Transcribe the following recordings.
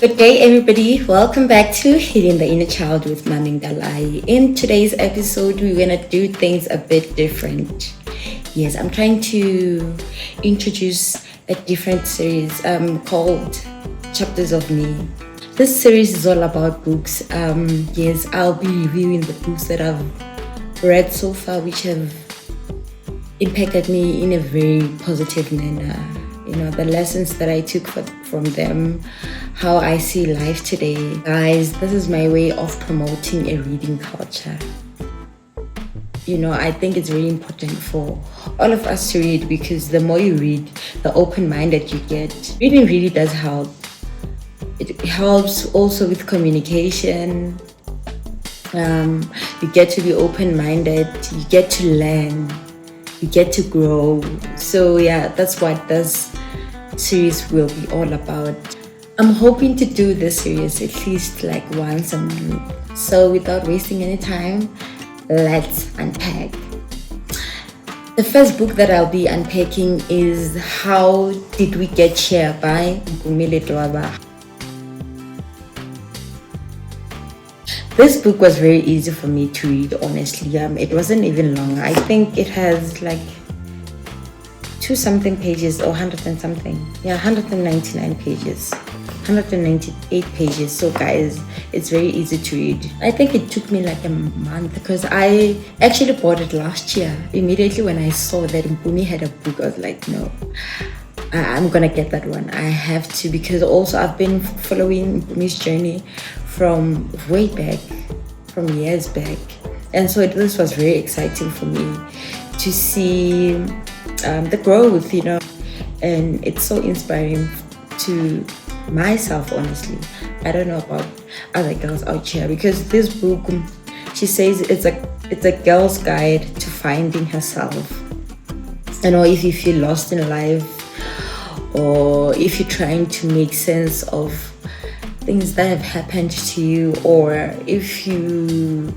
Good day, everybody. Welcome back to Healing the Inner Child with Mami Dalai. In today's episode, we're going to do things a bit different. Yes, I'm trying to introduce a different series called Chapters of Me. This series is all about books. Yes, I'll be reviewing the books that I've read so far, which have impacted me in a very positive manner. You know, the lessons that I took from them, how I see life today. Guys, this is my way of promoting a reading culture. You know, I think it's really important for all of us to read, because the more you read, the open mind that you get. Reading really does help. It helps also with communication. You get to be open-minded, you get to learn, you get to grow. So yeah, that's what this series will be all about. I'm hoping to do this series at least like once a month. So without wasting any time, let's unpack. The first book that I'll be unpacking is How Did We Get Here by Mpoomy Ledwaba. This book was very easy for me to read, honestly. It wasn't even long. I think it has like 2-something pages or 100 and something. Yeah, 199 pages. 198 pages. So guys, it's very easy to read. I think it took me like a month, because I actually bought it last year. Immediately when I saw that Mpoomy had a book, I was like, no, I'm gonna get that one. I have to, because also I've been following Mpoomy's journey from way back, from years back. And so this was very exciting for me to see the growth, you know, and it's so inspiring to myself, honestly. I don't know about other girls out here, because this book, she says it's a girl's guide to finding herself. You know, if you feel lost in life, or if you're trying to make sense of things that have happened to you, or if you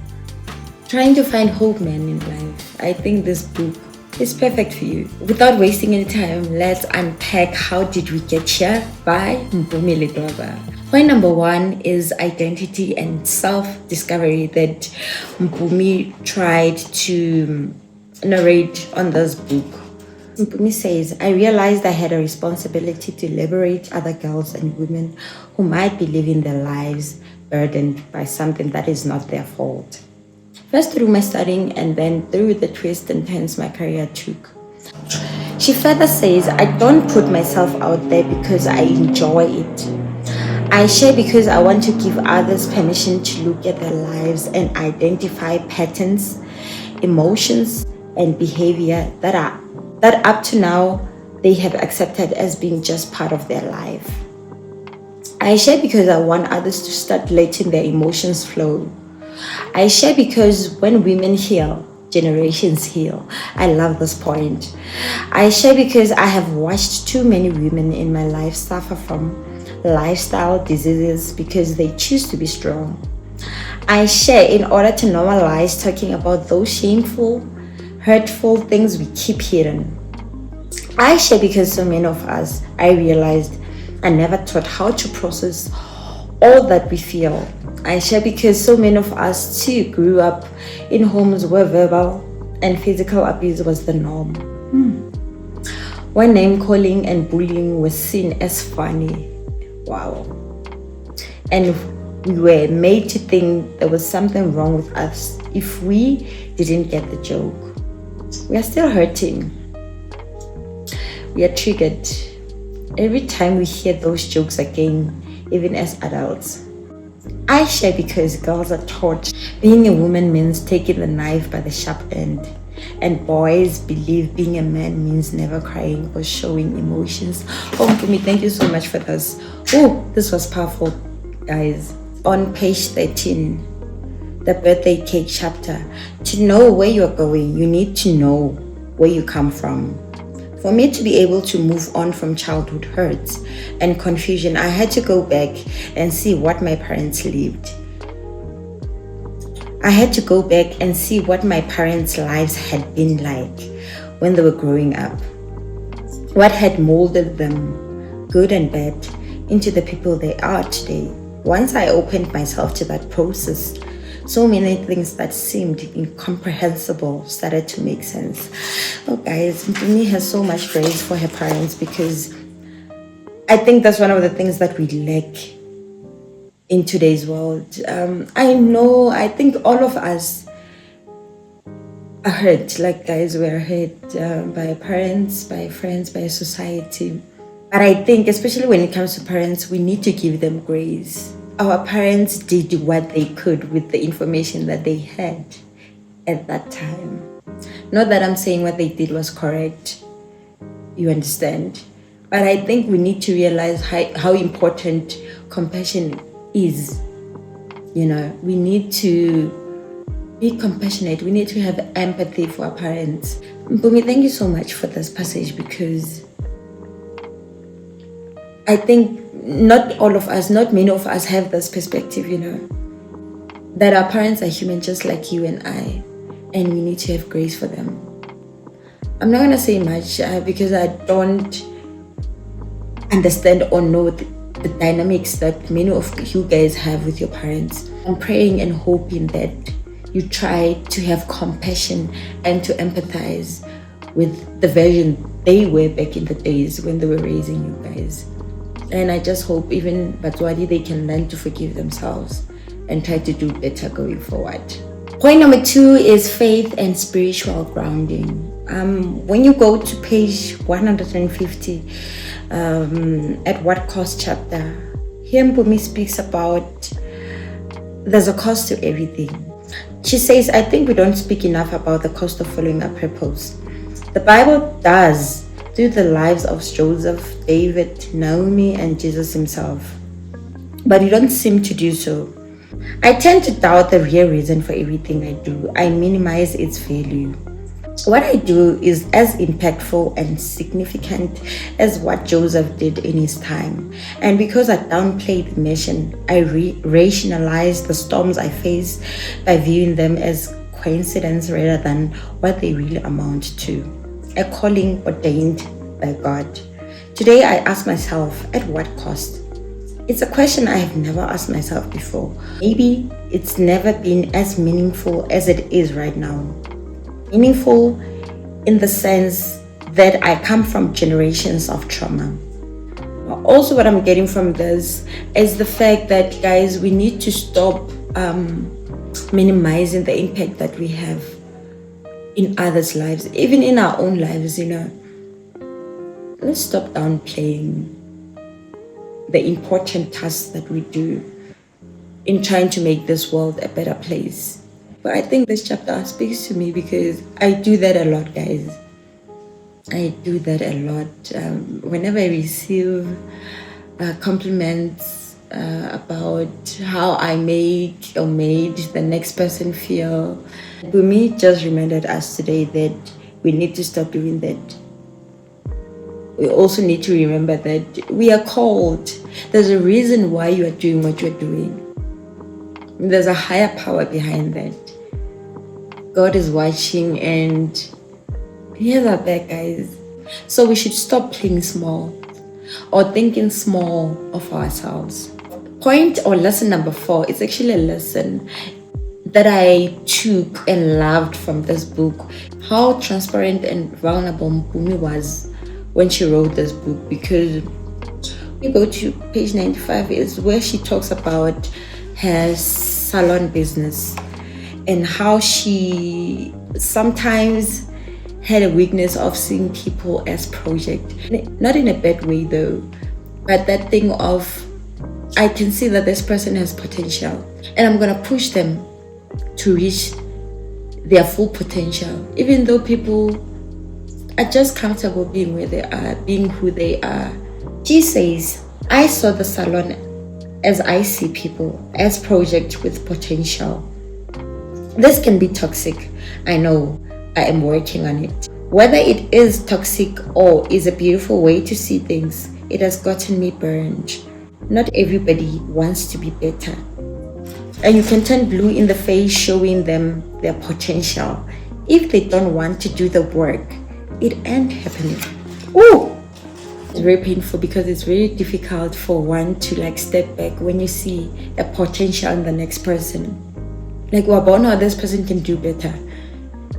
trying to find hope, man, in life, I think this book is perfect for you. Without wasting any time, let's unpack How Did We Get Here by Mpoomy Ledwaba. Point number 1 is identity and self-discovery that Mpoomy tried to narrate on this book. Mpoomy says, I realized I had a responsibility to liberate other girls and women who might be living their lives burdened by something that is not their fault. First through my studying, and then through the twists and turns my career took. She further says, I don't put myself out there because I enjoy it. I share because I want to give others permission to look at their lives and identify patterns, emotions, and behavior that up to now they have accepted as being just part of their life. I share because I want others to start letting their emotions flow. I share because when women heal, generations heal. I love this point. I share because I have watched too many women in my life suffer from lifestyle diseases because they choose to be strong. I share in order to normalize talking about those shameful, hurtful things we keep hidden. I share because so many of us, I realized, are never taught how to process all that we feel. I share because so many of us too grew up in homes where verbal and physical abuse was the norm. When name calling and bullying was seen as funny. Wow. And we were made to think there was something wrong with us if we didn't get the joke. We are still hurting. We are triggered every time we hear those jokes again, even as adults. I share because girls are taught being a woman means taking the knife by the sharp end, and boys believe being a man means never crying or showing emotions. Oh, Mpoomy, thank you so much for this. Oh, this was powerful, guys. On page 13, the birthday cake chapter, to know where you're going, you need to know where you come from. For me to be able to move on from childhood hurts and confusion, I had to go back and see what my parents lived. I had to go back and see what my parents' lives had been like when they were growing up. What had molded them, good and bad, into the people they are today. Once I opened myself to that process, so many things that seemed incomprehensible started to make sense. Oh guys, Mpoomy has so much grace for her parents, because I think that's one of the things that we lack in today's world. I think all of us are hurt. Like guys, we're hurt by parents, by friends, by society. But I think, especially when it comes to parents, we need to give them grace. Our parents did what they could with the information that they had at that time. Not that I'm saying what they did was correct, you understand? But I think we need to realize how important compassion is. We need to be compassionate. We need to have empathy for our parents. Mpoomy, thank you so much for this passage, because I think not many of us have this perspective, that our parents are human just like you and I, and we need to have grace for them. I'm not going to say much because I don't understand or know the dynamics that many of you guys have with your parents. I'm praying and hoping that you try to have compassion and to empathize with the version they were back in the days when they were raising you guys. And I just hope even Batswadi, they can learn to forgive themselves and try to do better going forward. Point number 2 is faith and spiritual grounding. When you go to page 150, at what cost chapter, here Mpoomy speaks about there's a cost to everything. She says, I think we don't speak enough about the cost of following a purpose. The Bible does, through the lives of Joseph, David, Naomi, and Jesus himself. But you don't seem to do so. I tend to doubt the real reason for everything I do. I minimize its value. What I do is as impactful and significant as what Joseph did in his time. And because I downplay the mission, I rationalize the storms I face by viewing them as coincidence rather than what they really amount to. A calling ordained by God. Today I ask myself, at what cost? It's a question I have never asked myself before. Maybe it's never been as meaningful as it is right now. Meaningful in the sense that I come from generations of trauma. Also, what I'm getting from this is the fact that, guys, we need to stop minimizing the impact that we have in others' lives, even in our own lives, Let's stop downplaying the important tasks that we do in trying to make this world a better place. But I think this chapter speaks to me because I do that a lot, guys. I do that a lot. Whenever I receive compliments about how I make or made the next person feel, Mpoomy just reminded us today that we need to stop doing that. We also need to remember that we are called. There's a reason why you are doing what you're doing. There's a higher power behind that. God is watching and he has our back, guys. So we should stop playing small or thinking small of ourselves. Point or lesson number 4 is actually a lesson that I took and loved from this book. How transparent and vulnerable Mpoomy was when she wrote this book, because we go to page 95 is where she talks about her salon business and how she sometimes had a weakness of seeing people as project. Not in a bad way though, but that thing of, I can see that this person has potential and I'm gonna push them to reach their full potential, even though people are just comfortable being where they are, being who they are. She says, I saw the salon as I see people, as projects with potential. This can be toxic. I know, I am working on it. Whether it is toxic or is a beautiful way to see things, it has gotten me burned. Not everybody wants to be better. And you can turn blue in the face showing them their potential. If they don't want to do the work, it ain't happening. Ooh! It's very painful because it's very difficult for one to like step back when you see a potential in the next person. Like, wabona, this person can do better.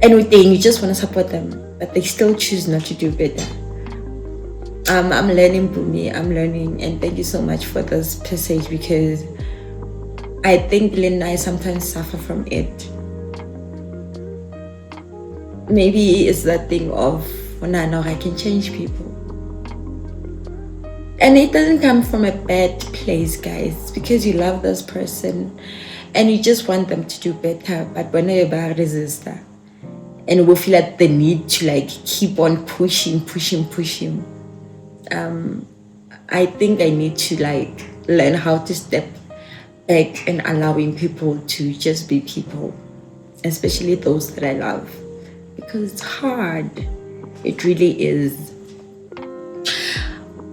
And within, you just want to support them, but they still choose not to do better. I'm learning, Mpoomy. I'm learning, and thank you so much for this passage, because I think Lynn and I sometimes suffer from it. Maybe it's that thing of, well, no, I can change people. And it doesn't come from a bad place, guys. It's because you love this person and you just want them to do better. But when you're a resistor, and we feel like the need to like keep on pushing. I think I need to like learn how to step back and allowing people to just be people, especially those that I love, because it's hard. It really is.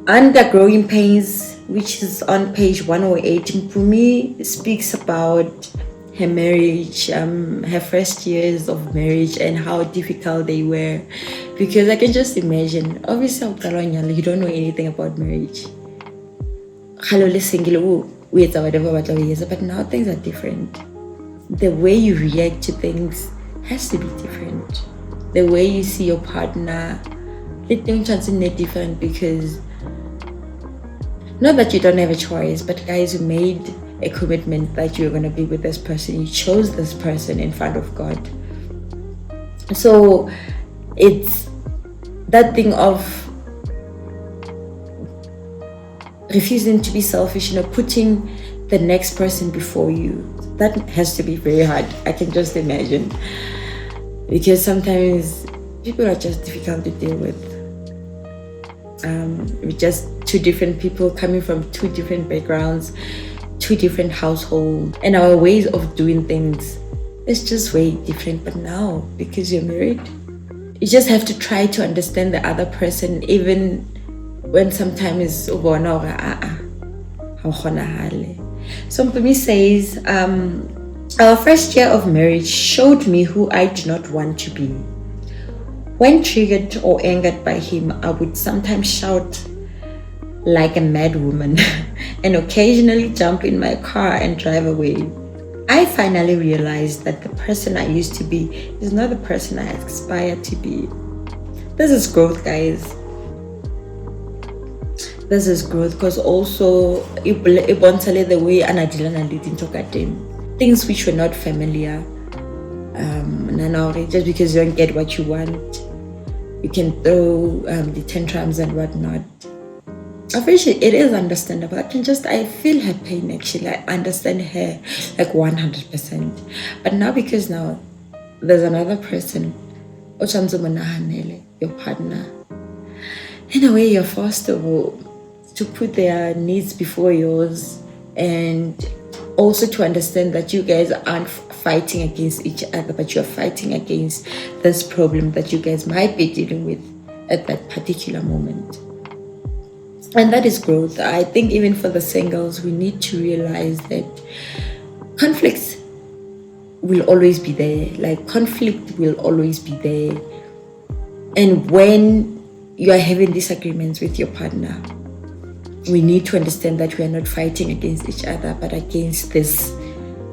Under Growing Pains, which is on page 108, Mpoomy speaks about her marriage, her first years of marriage, and how difficult they were. Because I can just imagine, obviously, you don't know anything about marriage. But now things are different. The way you react to things has to be different. The way you see your partner, it's different, because not that you don't have a choice, but guys, you made a commitment that you're going to be with this person. You chose this person in front of God. So it's that thing of refusing to be selfish, putting the next person before you. That has to be very hard. I can just imagine, because sometimes people are just difficult to deal with. We're just two different people coming from two different backgrounds, two different households, and our ways of doing things is just way different. But now, because you're married, you just have to try to understand the other person, even when sometimes so Mpoomy says, our first year of marriage showed me who I do not want to be. When triggered or angered by him, I would sometimes shout like a mad woman and occasionally jump in my car and drive away. I finally realized that the person I used to be is not the person I aspire to be. This is growth, guys. This is growth, because also the way things which were not familiar. Just because you don't get what you want, you can throw the tantrums and whatnot. Obviously, it is understandable. I feel her pain, actually. I understand her like 100%. But now, because now there's another person, your partner, in a way you're forced to put their needs before yours, and also to understand that you guys aren't fighting against each other, but you're fighting against this problem that you guys might be dealing with at that particular moment. And that is growth. I think even for the singles, we need to realize that conflicts will always be there. Like, conflict will always be there. And when you are having disagreements with your partner, we need to understand that we are not fighting against each other, but against this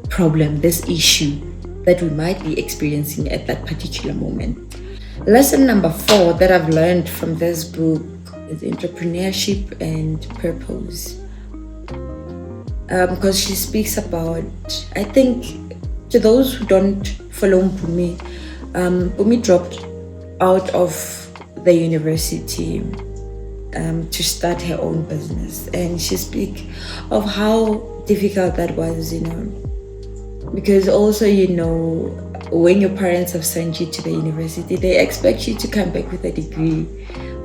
problem, this issue that we might be experiencing at that particular moment. Lesson number 4 that I've learned from this book is entrepreneurship and purpose. Because she speaks about, I think, to those who don't follow Mpoomy, Mpoomy dropped out of the university to start her own business, and she speaks of how difficult that was, because also, when your parents have sent you to the university, they expect you to come back with a degree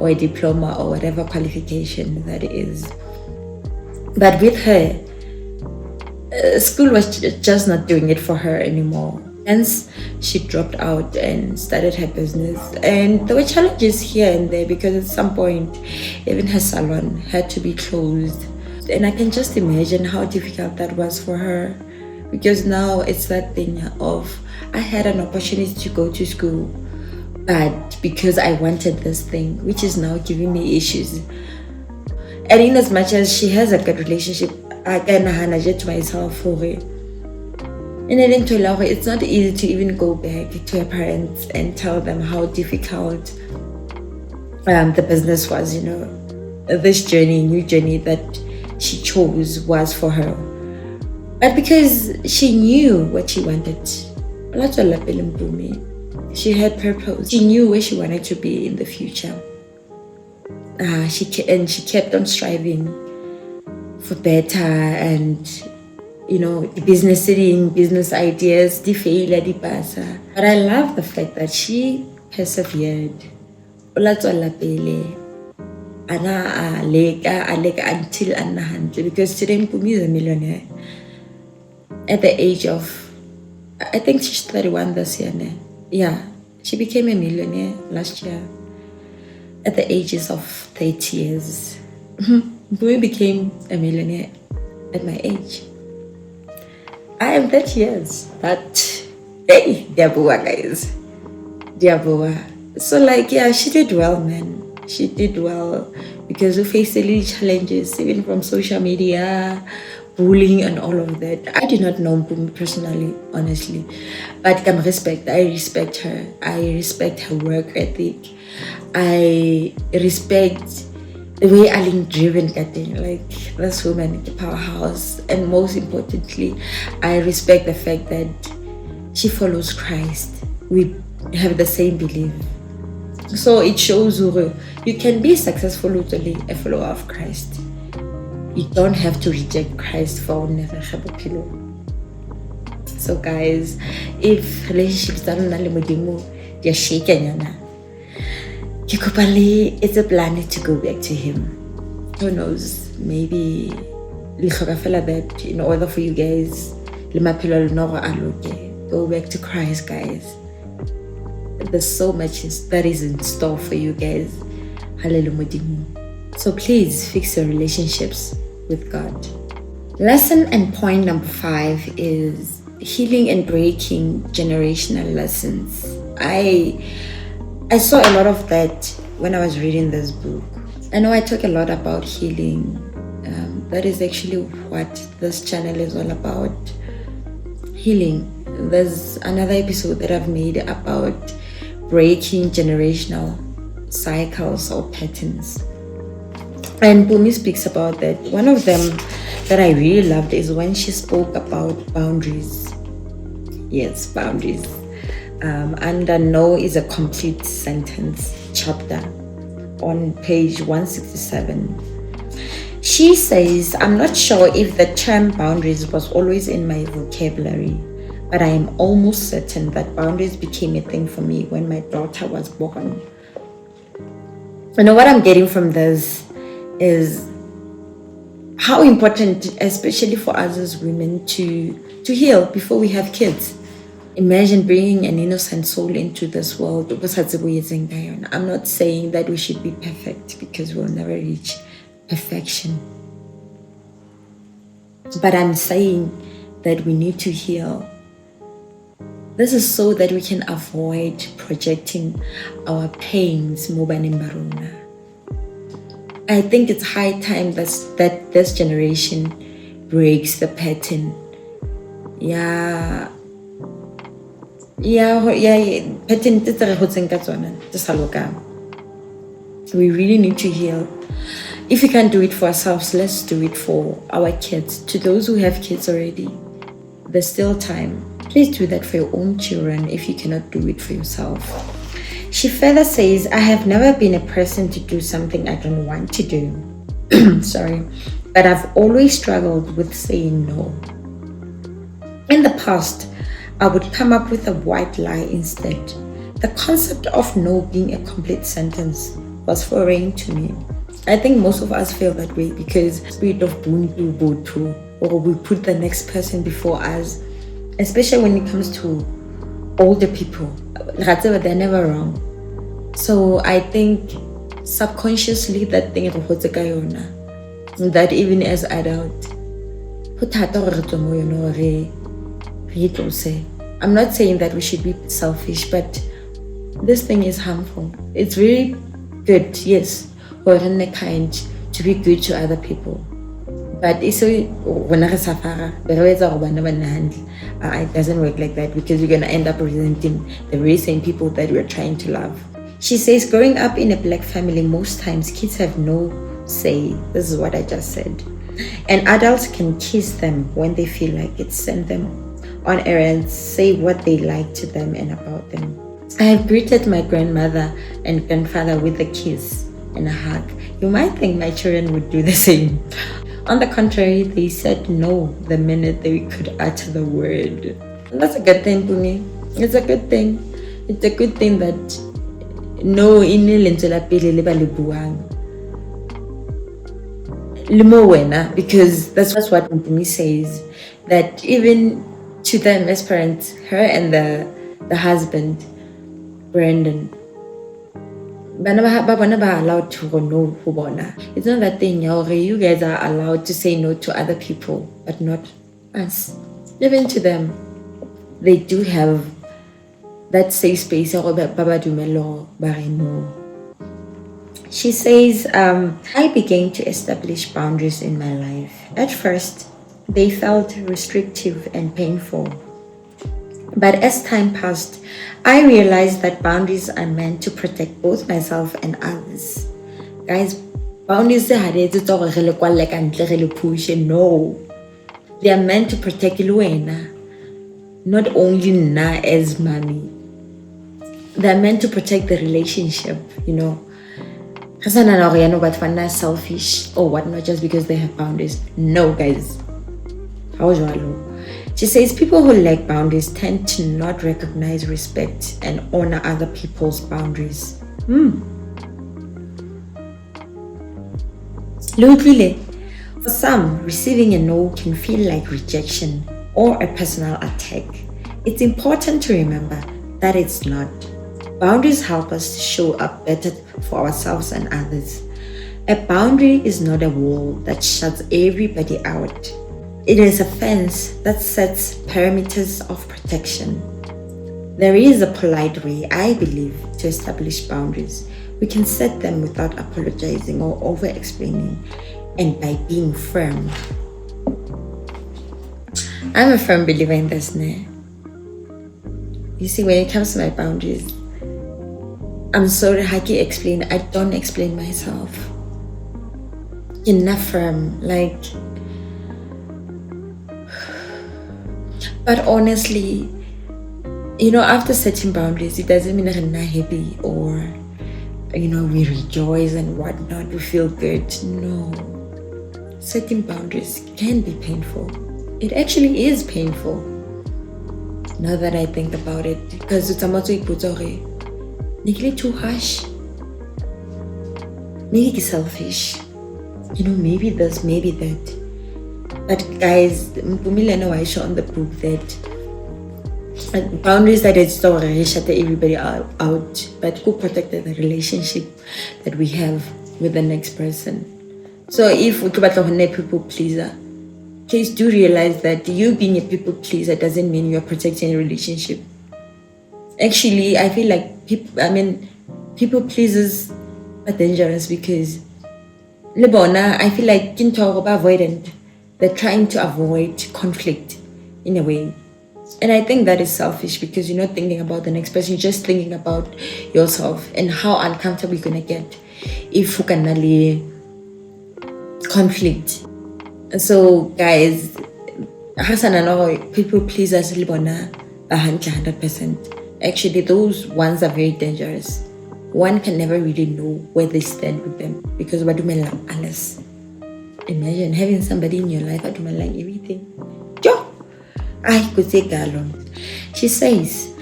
or a diploma or whatever qualification that is. But with her, school was just not doing it for her anymore. Hence, she dropped out and started her business. And there were challenges here and there, because at some point, even her salon had to be closed. And I can just imagine how difficult that was for her, because now it's that thing of, I had an opportunity to go to school, but because I wanted this thing, which is now giving me issues, And in as much as she has a good relationship, I can to myself for it. And then it's not easy to even go back to her parents and tell them how difficult the business was, this journey, new journey that she chose was for her. But because she knew what she wanted, she had purpose. She knew where she wanted to be in the future. She kept on striving for better, and the business ideas, the failure, the pasa. But I love the fact that she persevered. Until because today Mpoomy is a millionaire at the age of, I think she's 31 this year. Yeah, she became a millionaire last year at the ages of 30 years. Mpoomy became a millionaire at my age. I am 30 years, but hey, diaboa guys, diaboa. So she did well, man. She did well because we faced daily challenges, even from social media, bullying and all of that. I did not know Mpoomy personally, honestly, but I respect her. I respect her work ethic. I respect the way Aling driven this woman, the powerhouse. And most importantly, I respect the fact that she follows Christ. We have the same belief. So it shows you can be successful totally a follower of Christ. You don't have to reject Christ for never have a pillow. So guys, if relationships are not they're shaking, it's a plan to go back to him. Who knows? Maybe that in order for you guys go back to Christ, guys. There's so much that is in store for you guys. Hallelujah. So please fix your relationships with God. Lesson and point number 5 is healing and breaking generational lessons. I saw a lot of that when I was reading this book. I know I talk a lot about healing. That is actually what this channel is all about. Healing. There's another episode that I've made about breaking generational cycles or patterns. And Mpoomy speaks about that. One of them that I really loved is when she spoke about boundaries. Yes, boundaries. Under no is a complete sentence chapter on page 167. She says, I'm not sure if the term boundaries was always in my vocabulary, but I am almost certain that boundaries became a thing for me when my daughter was born. What I'm getting from this is how important, especially for us as women, to heal before we have kids. Imagine bringing an innocent soul into this world. I'm not saying that we should be perfect because we'll never reach perfection. But I'm saying that we need to heal. This is so that we can avoid projecting our pains. I think it's high time that this generation breaks the pattern. We really need to heal. If we can't do it for ourselves, let's do it for our kids. To those who have kids already, there's still time. Please do that for your own children if you cannot do it for yourself. She further says, I have never been a person to do something I don't want to do. Sorry. But I've always struggled with saying no. In the past, I would come up with a white lie instead. The concept of no being a complete sentence was foreign to me. I think most of us feel that way because spirit of buntu botu, or we put the next person before us, especially when it comes to older people. They're never wrong. So I think subconsciously that thing that even as adult, I'm not saying that we should be selfish, but this thing is harmful. It's very good, yes, or kind to be good to other people. But it doesn't work like that, because you're going to end up resenting the very same people that we're trying to love. She says, growing up in a black family, most times kids have no say. This is what I just said. And adults can kiss them when they feel like it, send them on errands, say what they like to them and about them. I have greeted my grandmother and grandfather with a kiss and a hug. You might think my children would do the same. On the contrary, they said no the minute they could utter the word. And that's a good thing, Mpoomy. It's a good thing. It's a good thing that no because that's what Mpoomy says, that even to them as parents, her and the husband, Brandon, ba allowed to go no. It's not that thing, you guys are allowed to say no to other people, but not us. Even to them, they do have that safe space. She says, I began to establish boundaries in my life. At first, they felt restrictive and painful. But as time passed, I realized that boundaries are meant to protect both myself and others. Guys, boundaries no. They are meant to protect Luena, not only na as mommy. They are meant to protect the relationship, but selfish or whatnot just because they have boundaries. No, guys. How is it? She says people who lack boundaries tend to not recognize, respect, and honor other people's boundaries. For some, receiving a no can feel like rejection or a personal attack. It's important to remember that it's not. Boundaries help us to show up better for ourselves and others. A boundary is not a wall that shuts everybody out. It is a fence that sets perimeters of protection. There is a polite way, I believe, to establish boundaries. We can set them without apologizing or over-explaining, and by being firm. I'm a firm believer in this, ne? You see, when it comes to my boundaries, I'm sorry, how can I explain? I don't explain myself. Enough firm, like. But honestly, after setting boundaries, it doesn't mean that I'm not happy or, we rejoice and whatnot, we feel good. No. Setting boundaries can be painful. It actually is painful. Now that I think about it, because it's too harsh. Maybe selfish. Maybe this, maybe that. But guys, Mpoomy Ledwaba show on the book that boundaries that it's shut everybody out, but who protected the relationship that we have with the next person. So if we are a people pleaser, please do realize that you being a people pleaser doesn't mean you're protecting a relationship. Actually, I feel like people pleasers are dangerous because I feel like avoidant. They're trying to avoid conflict in a way. And I think that is selfish because you're not thinking about the next person, you're just thinking about yourself and how uncomfortable you're going to get if you can conflict. So guys, people pleasers 100%. Actually, those ones are very dangerous. One can never really know where they stand with them because unless imagine having somebody in your life I do like everything. I could say galon. She says,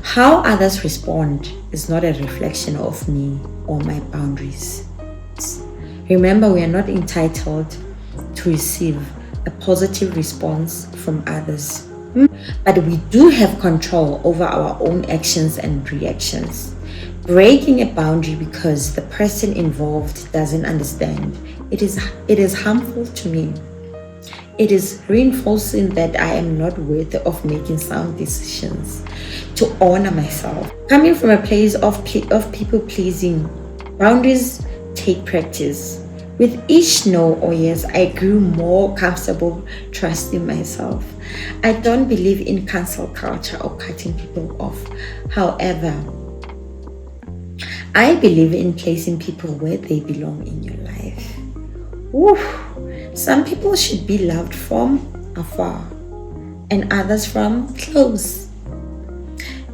how others respond is not a reflection of me or my boundaries. Remember, we are not entitled to receive a positive response from others, but we do have control over our own actions and reactions. Breaking a boundary because the person involved doesn't understand, it is harmful to me. It is reinforcing that I am not worthy of making sound decisions, to honor myself. Coming from a place of people pleasing, boundaries take practice. With each no or yes, I grew more comfortable trusting myself. I don't believe in cancel culture or cutting people off. However, I believe in placing people where they belong in your life. Woo. Some people should be loved from afar and others from close.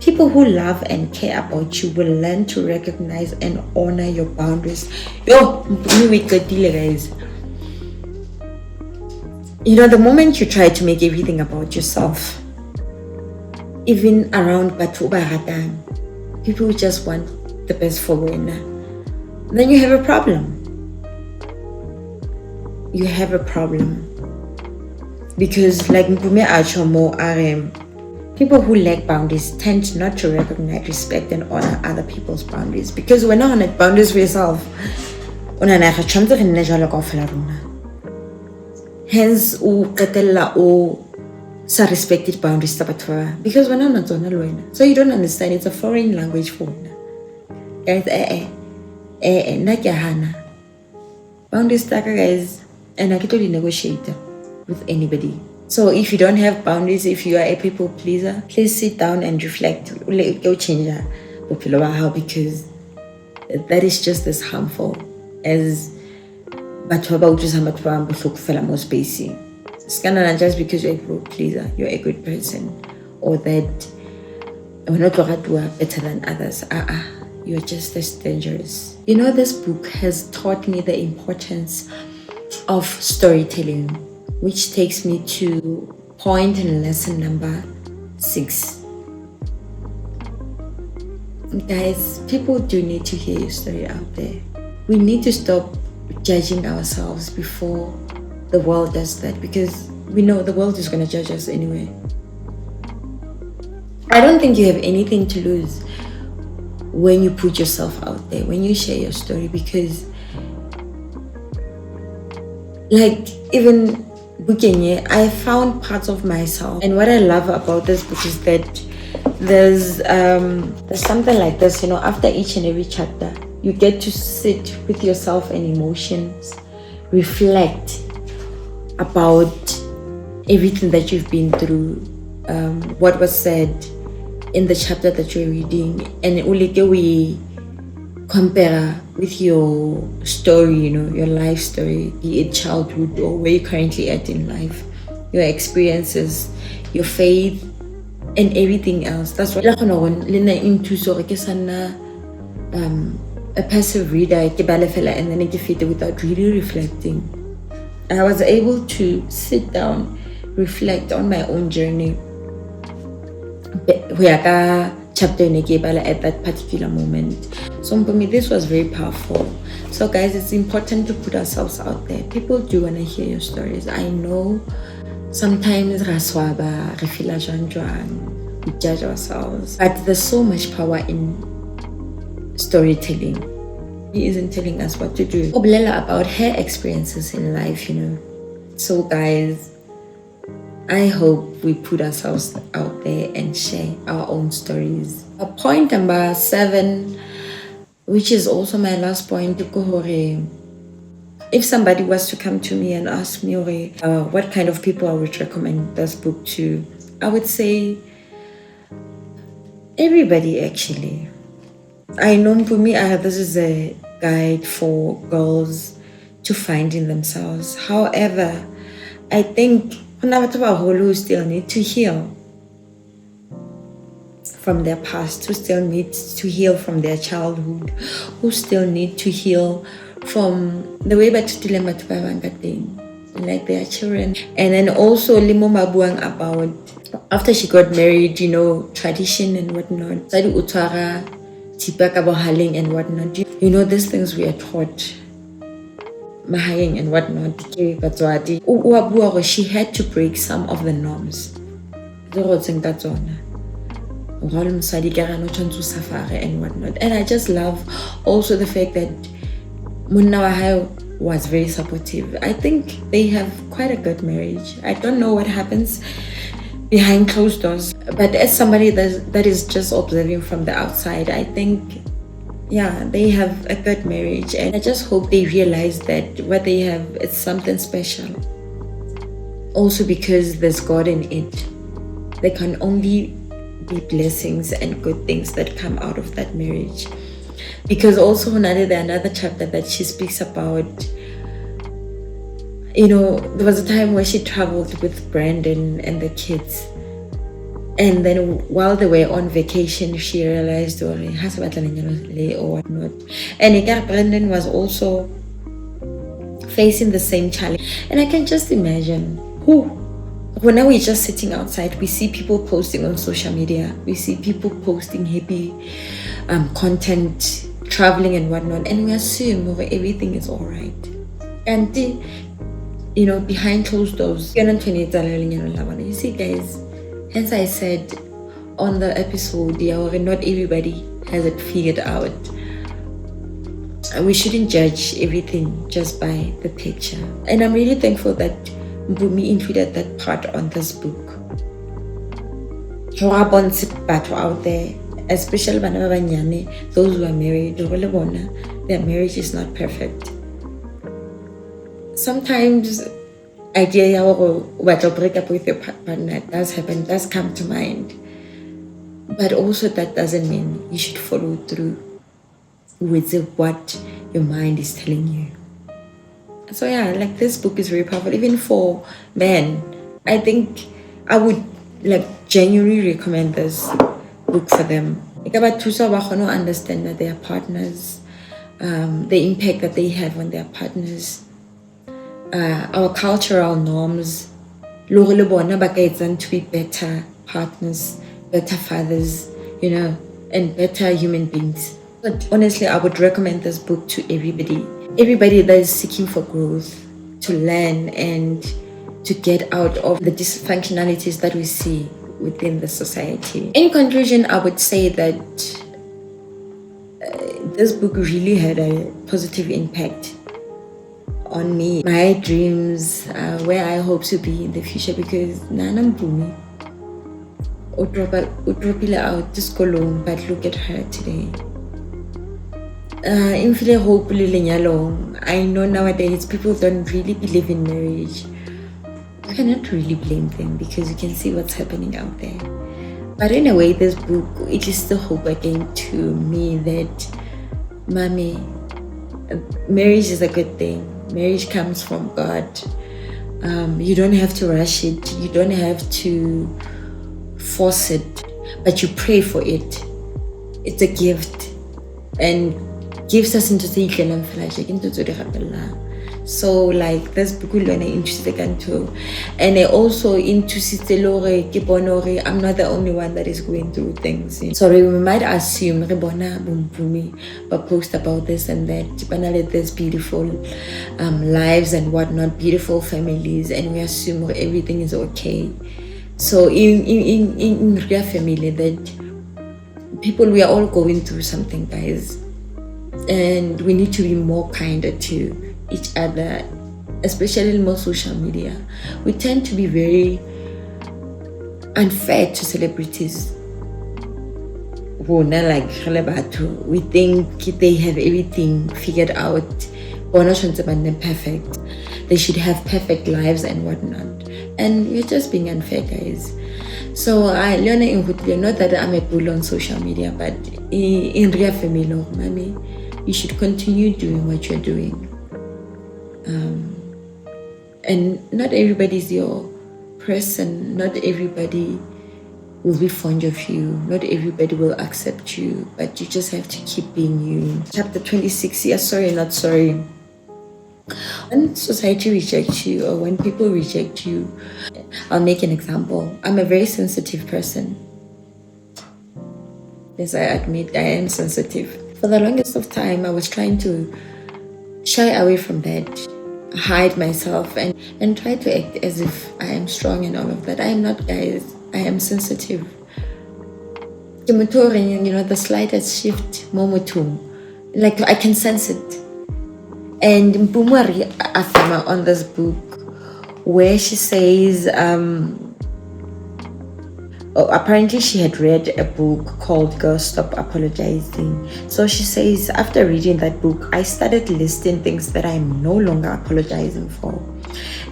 People who love and care about you will learn to recognize and honor your boundaries. Yo, we could deal, guys. You know, the moment you try to make everything about yourself, even around people who just want the best for winner, then you have a problem. You have a problem. Because like Mpoomy people who lack boundaries tend not to recognize, respect, and honor other people's boundaries. Because we're not on boundaries for yourself. Hence, respected boundaries because we're not on. So you don't understand. It's a foreign language for guys. Boundaries, guys, and I can totally negotiate with anybody. So if you don't have boundaries, if you are a people pleaser, please sit down and reflect. Go change because that is just as harmful as most basic. It's kind of just because you're a people pleaser, you're a good person, or that we're not better than others. You're just as dangerous. You know, this book has taught me the importance of storytelling, which takes me to point and lesson number 6. Guys, people do need to hear your story out there. We need to stop judging ourselves before the world does that, because we know the world is going to judge us anyway. I don't think you have anything to lose when you put yourself out there, when you share your story, because like even Bukenye, I found parts of myself. And what I love about this book is that there's something like this, you know, after each and every chapter, you get to sit with yourself and emotions, reflect about everything that you've been through, what was said in the chapter that you're reading, and we compare with your story, you know, your life story, be it childhood or where you're currently at in life, your experiences, your faith, and everything else. That's what I'm into. So a passive reader, and then I get without really reflecting. I was able to sit down, reflect on my own journey. Chapter at that particular moment. So for me, this was very powerful. So guys, it's important to put ourselves out there. People do want to hear your stories. I know sometimes we judge ourselves, but there's so much power in storytelling. He isn't telling us what to do. About her experiences in life, you know. So guys, I hope we put ourselves out there and share our own stories. Point number 7, which is also my last point, if somebody was to come to me and ask me what kind of people I would recommend this book to, I would say everybody actually. I know for me, this is a guide for girls to finding themselves. However, I think who still need to heal from their past, who still need to heal from their childhood, who still need to heal from the way like their children. And then also Limo Mabuang about after she got married, you know, tradition and whatnot, Sadi Utara, Tipaka Bohaling and whatnot. You know, these things we are taught. Mahayeng and whatnot, she had to break some of the norms. And whatnot. And I just love also the fact that Munna was very supportive. I think they have quite a good marriage. I don't know what happens behind closed doors, but as somebody that is just observing from the outside, I think yeah, they have a good marriage, and I just hope they realize that what they have is something special. Also because there's God in it. There can only be blessings and good things that come out of that marriage. Because also another chapter that she speaks about, there was a time where she traveled with Brandon and the kids. And then while they were on vacation, she realized or whatnot. And Brandon was also facing the same challenge. And I can just imagine when we're just sitting outside, we see people posting on social media. We see people posting happy content, traveling and whatnot. And we assume everything is all right. And behind closed doors, you see guys, hence I said on the episode, not everybody has it figured out. We shouldn't judge everything just by the picture. And I'm really thankful that Mpoomy included that part on this book. Batho out there, especially those who are married, their marriage is not perfect. Sometimes idea to break up with your partner does come to mind, but also that doesn't mean you should follow through with what your mind is telling you. So yeah, like this book is very powerful, even for men. I think I would genuinely recommend this book for them. About understand that their partners, the impact that they have on their partners, our cultural norms, to be better partners, better fathers, and better human beings. But honestly, I would recommend this book to everybody that is seeking for growth, to learn and to get out of the dysfunctionalities that we see within the society. In conclusion, I would say that this book really had a positive impact on me, my dreams, where I hope to be in the future, because Nana Mpoomy utropile out to school, but look at her today. I know nowadays people don't really believe in marriage. You cannot really blame them because you can see what's happening out there. But in a way, this book, it is the hope again to me that, mommy, marriage is a good thing. Marriage comes from God. You don't have to rush it. You don't have to force it, but you pray for it. It's a gift and gives us into the so like this book will learn interested into, and also into I'm not the only one that is going through things. Sorry, we might assume but post about this and that, there's beautiful lives and whatnot, beautiful families, and we assume everything is okay. So in real family, that people, we are all going through something, guys, and we need to be more kinder to each other, especially in more social media. We tend to be very unfair to celebrities. We think they have everything figured out. Perfect. They should have perfect lives and whatnot. And we're just being unfair, guys. So I learn not that I'm a bull on social media, but in real family, mommy, you should continue doing what you're doing. And not everybody is your person. Not everybody will be fond of you. Not everybody will accept you, but you just have to keep being you. Chapter 26, sorry, not sorry. When society rejects you, or when people reject you, I'll make an example. I'm a very sensitive person. Yes, I admit I am sensitive. For the longest of time, I was trying to shy away from that, hide myself, and try to act as if I am strong and all of that. I am not, guys. I am sensitive. The slightest shift, like I can sense it. And Mpoomy Ledwaba on this book, where she says, Oh, apparently she had read a book called Girl Stop Apologizing. So she says, after reading that book, I started listing things that I'm no longer apologizing for.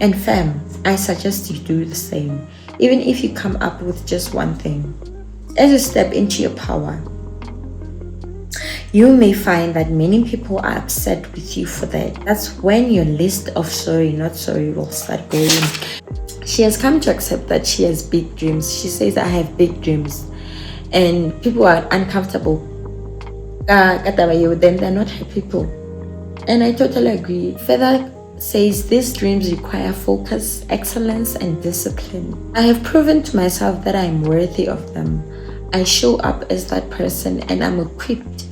And fam, I suggest you do the same. Even if you come up with just one thing. As you step into your power, you may find that many people are upset with you for that. That's when your list of sorry, not sorry will start going. She has come to accept that she has big dreams. She says, I have big dreams. And people are uncomfortable. Then they're not happy people. And I totally agree. Further says these dreams require focus, excellence, and discipline. I have proven to myself that I am worthy of them. I show up as that person and I'm equipped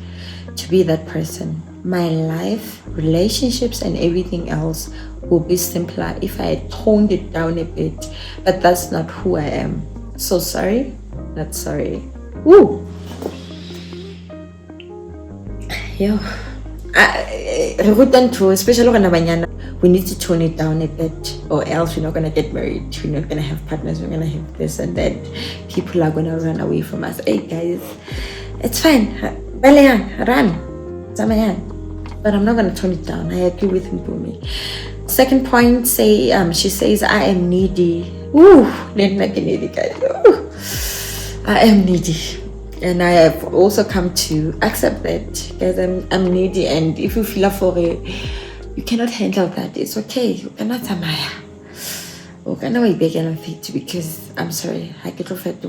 to be that person. My life, relationships, and everything else will be simpler if I had toned it down a bit, but that's not who I am. So sorry, not sorry. Woo! Yo, especially we need to tone it down a bit, or else we're not gonna get married. We're not gonna have partners. We're gonna have this and that. People are gonna run away from us. Hey guys, it's fine. Run, but I'm not gonna tone it down. I agree with Mpoomy. Second point, she says, I am needy. Ooh, needy guys. Ooh. I am needy. And I have also come to accept that, guys. I'm needy, and if you feel for it, you cannot handle that. It's okay. You cannot amaya. You cannot be big and fit because I'm sorry. I get off at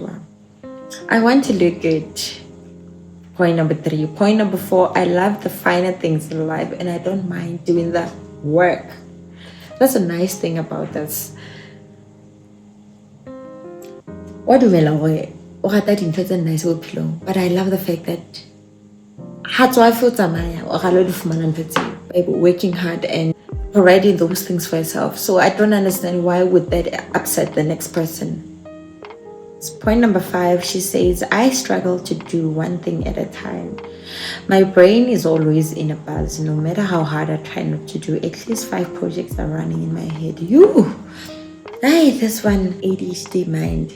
I want to look good. Point number 3. Point number 4. I love the finer things in life, and I don't mind doing the work. That's a nice thing about this. What do we love? But I love the fact that working hard and providing those things for yourself. So I don't understand why would that upset the next person. Point number 5, she says, I struggle to do one thing at a time. My brain is always in a buzz. No matter how hard I try not to do, at least 5 projects are running in my head. Hey, this one ADHD mind.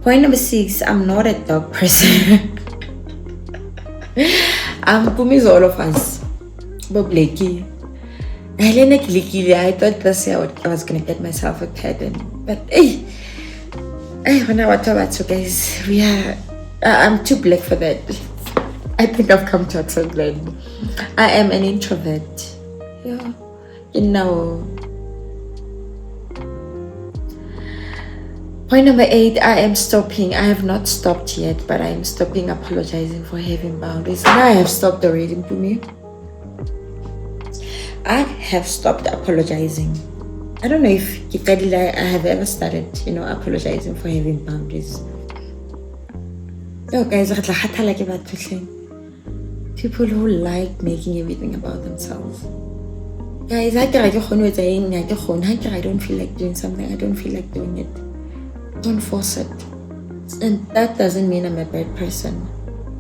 Point number 6, I'm not a dog person. Mpoomy is all of us. But Blakey. I thought this year I was gonna get myself a cat, but when I watch about so guys, I'm too black for that. I think I've come to accept that. I am an introvert. Yeah, Point number 8, I am stopping. I have not stopped yet, but I am stopping apologizing for having boundaries. And I have stopped already, Mpoomy. I have stopped apologizing. I don't know if I have ever started, apologizing for having boundaries. Yo guys, people who like making everything about themselves. Guys, I don't feel like doing something. I don't feel like doing it. Don't force it. And that doesn't mean I'm a bad person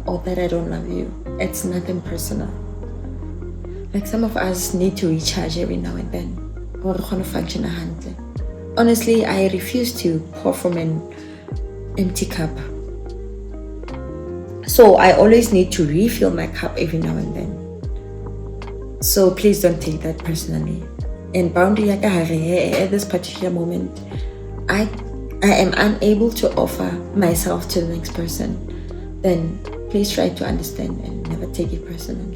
or that I don't love you. It's nothing personal. Like some of us need to recharge every now and then. Or function a hand. Honestly, I refuse to pour from an empty cup. So I always need to refill my cup every now and then. So please don't take that personally. And boundary at this particular moment, I am unable to offer myself to the next person. Then please try to understand and never take it personally.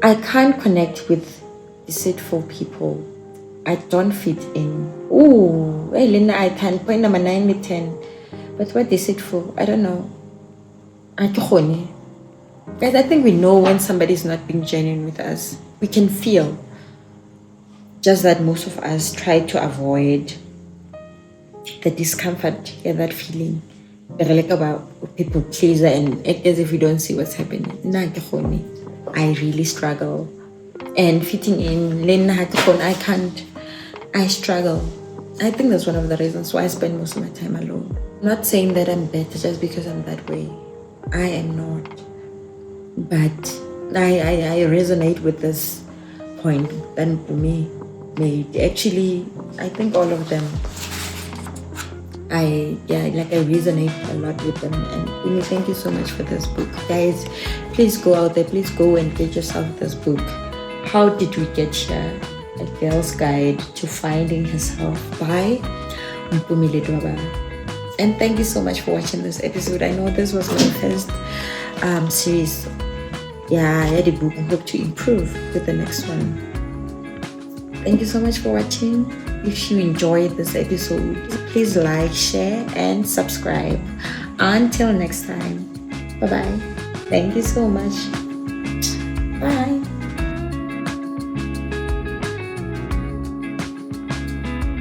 I can't connect with deceitful people. I don't fit in. Ooh, hey Linda, I can. Point number 9 with 10. But what deceitful? I don't know. Guys, I think we know when somebody's not being genuine with us. We can feel. Just that most of us try to avoid the discomfort, that feeling. We're like about people pleaser and act as if we don't see what's happening. I really struggle. And fitting in, I can't. I struggle. I think that's one of the reasons why I spend most of my time alone. Not saying that I'm better just because I'm that way. I am not. But I resonate with this point that Mpoomy made. Actually, I think all of them, I resonate a lot with them. And Mpoomy, thank you so much for this book. Guys, please go out there, please go and get yourself this book. How Did We Get Here? A Girl's Guide to Finding Herself by Mpoomy Ledwaba. And thank you so much for watching this episode. I know this was my first series. Yeah, I had a book. I hope to improve with the next one. Thank you so much for watching. If you enjoyed this episode, please like, share, and subscribe. Until next time, bye-bye. Thank you so much. Bye.